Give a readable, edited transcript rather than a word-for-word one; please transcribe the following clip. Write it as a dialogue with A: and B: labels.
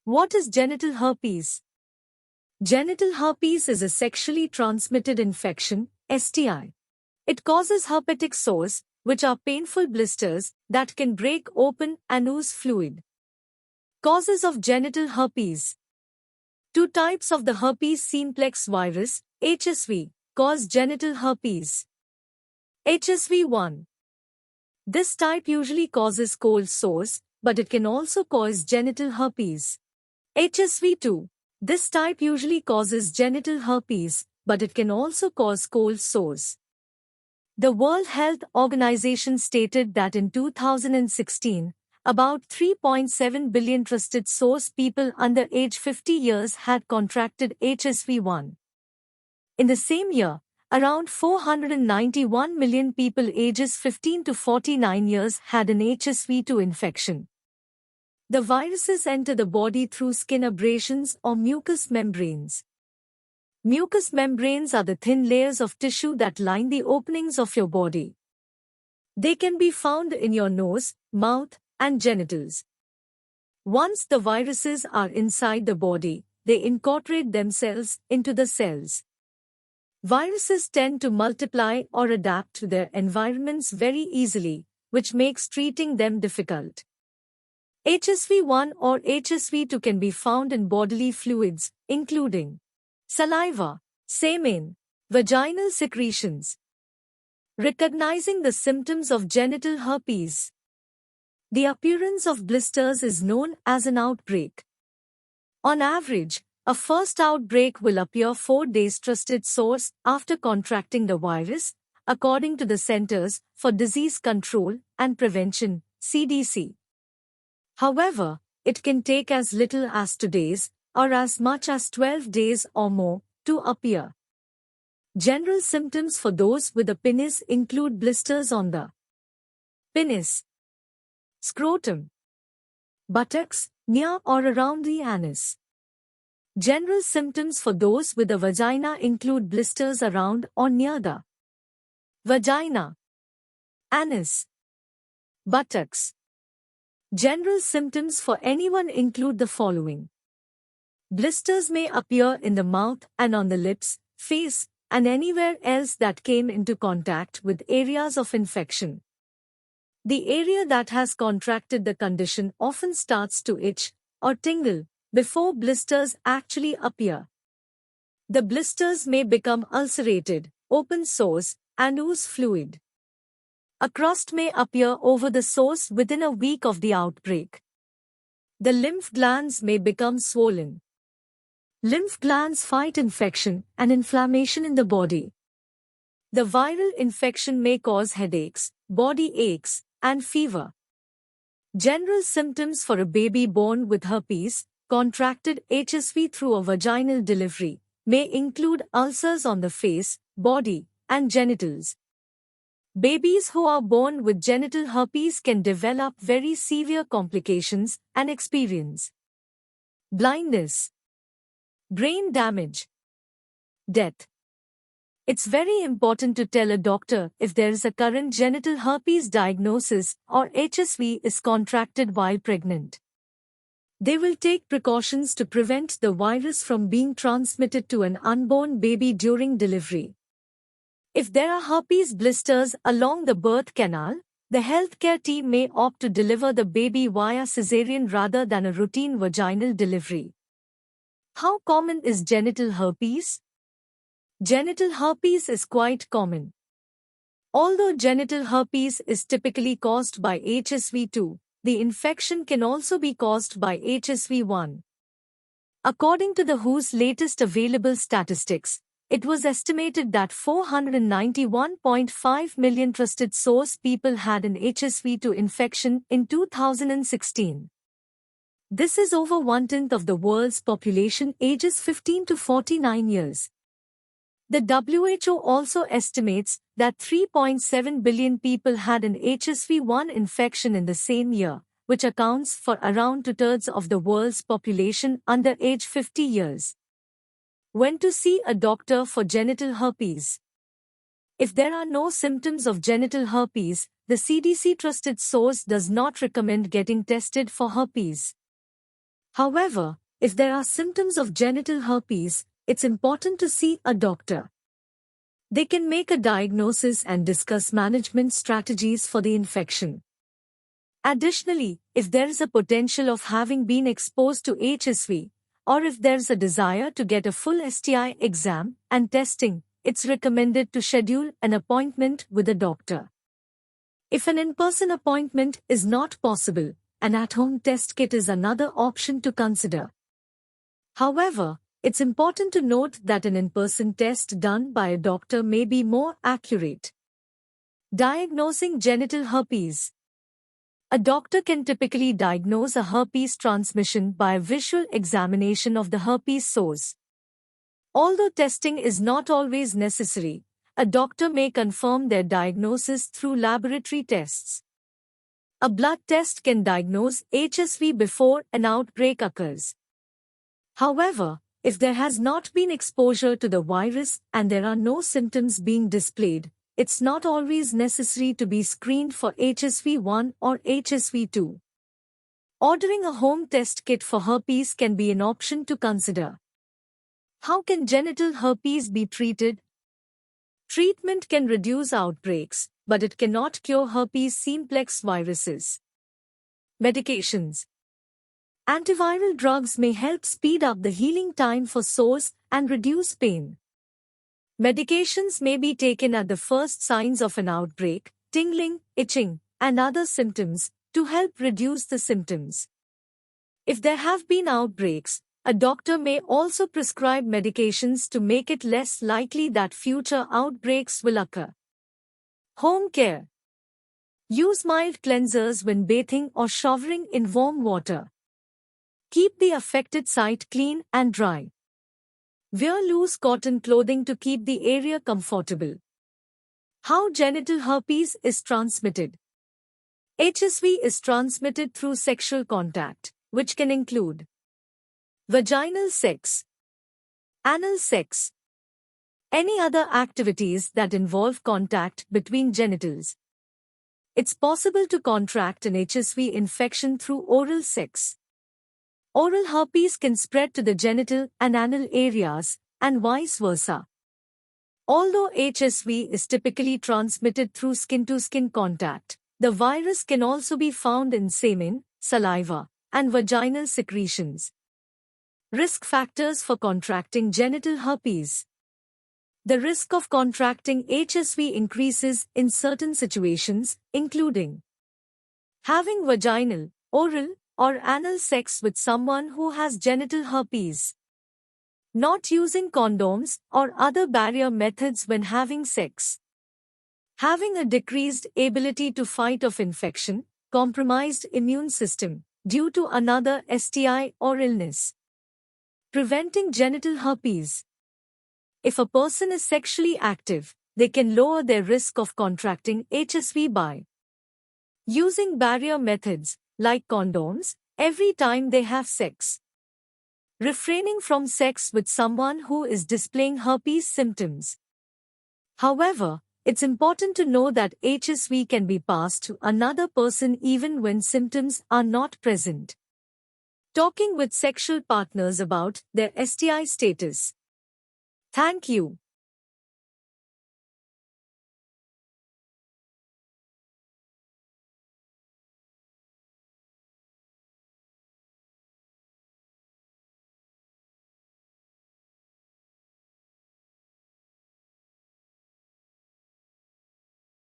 A: What is genital herpes? Genital herpes is a sexually transmitted infection, STI. It causes herpetic sores, which are painful blisters that can break open and ooze fluid. Causes of genital herpes. Two types of the herpes simplex virus, HSV, cause genital herpes. HSV1. This type usually causes cold sores, but it can also cause genital herpes. HSV2. This type usually causes genital herpes, but it can also cause cold sores. The World Health Organization stated that in 2016, about 3.7 billion trusted source people under age 50 years had contracted HSV1. In the same year, around 491 million people ages 15 to 49 years had an HSV2 infection. The viruses enter the body through skin abrasions or mucous membranes. Mucous membranes are the thin layers of tissue that line the openings of your body. They can be found in your nose, mouth, and genitals. Once the viruses are inside the body, they incorporate themselves into the cells. Viruses tend to multiply or adapt to their environments very easily, which makes treating them difficult. HSV1 or HSV2 can be found in bodily fluids, including saliva, semen, vaginal secretions. Recognizing the symptoms of genital herpes. The appearance of blisters is known as an outbreak. On average, a first outbreak will appear 4 days. Trusted source after contracting the virus, according to the Centers for Disease Control and Prevention, CDC. However, it can take as little as 2 days, or as much as 12 days or more, to appear. General symptoms for those with a penis include blisters on the penis, scrotum, buttocks, near or around the anus. General symptoms for those with a vagina include blisters around or near the vagina, anus, buttocks. General symptoms for anyone include the following. Blisters may appear in the mouth and on the lips, face, and anywhere else that came into contact with areas of infection. The area that has contracted the condition often starts to itch or tingle before blisters actually appear. The blisters may become ulcerated, open sores, and ooze fluid. A crust may appear over the sores within a week of the outbreak. The lymph glands may become swollen. Lymph glands fight infection and inflammation in the body. The viral infection may cause headaches, body aches, and fever. General symptoms for a baby born with herpes, contracted HSV through a vaginal delivery, may include ulcers on the face, body, and genitals. Babies who are born with genital herpes can develop very severe complications and experience blindness, brain damage, death. It's very important to tell a doctor if there is a current genital herpes diagnosis or HSV is contracted while pregnant. They will take precautions to prevent the virus from being transmitted to an unborn baby during delivery. If there are herpes blisters along the birth canal, the healthcare team may opt to deliver the baby via cesarean rather than a routine vaginal delivery. How common is genital herpes? Genital herpes is quite common. Although genital herpes is typically caused by HSV2, the infection can also be caused by HSV1. According to the WHO's latest available statistics, it was estimated that 491.5 million trusted source people had an HSV2 infection in 2016. This is over 1/10 of the world's population ages 15 to 49 years. The WHO also estimates that 3.7 billion people had an HSV1 infection in the same year, which accounts for around 2/3 of the world's population under age 50 years. When to see a doctor for genital herpes? If there are no symptoms of genital herpes, the CDC trusted source does not recommend getting tested for herpes. However, if there are symptoms of genital herpes, it's important to see a doctor. They can make a diagnosis and discuss management strategies for the infection. Additionally, if there is a potential of having been exposed to HSV, or if there's a desire to get a full STI exam and testing, it's recommended to schedule an appointment with a doctor. If an in-person appointment is not possible, an at-home test kit is another option to consider. However, it's important to note that an in-person test done by a doctor may be more accurate. Diagnosing genital herpes. A doctor can typically diagnose a herpes transmission by a visual examination of the herpes source. Although testing is not always necessary, a doctor may confirm their diagnosis through laboratory tests. A blood test can diagnose HSV before an outbreak occurs. However, if there has not been exposure to the virus and there are no symptoms being displayed, it's not always necessary to be screened for HSV-1 or HSV-2. Ordering a home test kit for herpes can be an option to consider. How can genital herpes be treated? Treatment can reduce outbreaks, but it cannot cure herpes simplex viruses. Medications. Antiviral drugs may help speed up the healing time for sores and reduce pain. Medications may be taken at the first signs of an outbreak, tingling, itching, and other symptoms, to help reduce the symptoms. If there have been outbreaks, a doctor may also prescribe medications to make it less likely that future outbreaks will occur. Home care. Use mild cleansers when bathing or showering in warm water. Keep the affected site clean and dry. Wear loose cotton clothing to keep the area comfortable. How genital herpes is transmitted. HSV is transmitted through sexual contact, which can include vaginal sex, anal sex, any other activities that involve contact between genitals. It's possible to contract an HSV infection through oral sex. Oral herpes can spread to the genital and anal areas, and vice versa. Although HSV is typically transmitted through skin-to-skin contact, the virus can also be found in semen, saliva, and vaginal secretions. Risk factors for contracting genital herpes. The risk of contracting HSV increases in certain situations, including having vaginal, oral, or anal sex with someone who has genital herpes, not using condoms or other barrier methods when having sex, having a decreased ability to fight off infection, compromised immune system due to another STI or illness. Preventing genital herpes. If a person is sexually active, they can lower their risk of contracting HSV by using barrier methods, like condoms, every time they have sex. Refraining from sex with someone who is displaying herpes symptoms. However, it's important to know that HSV can be passed to another person even when symptoms are not present. Talking with sexual partners about their STI status. Thank you.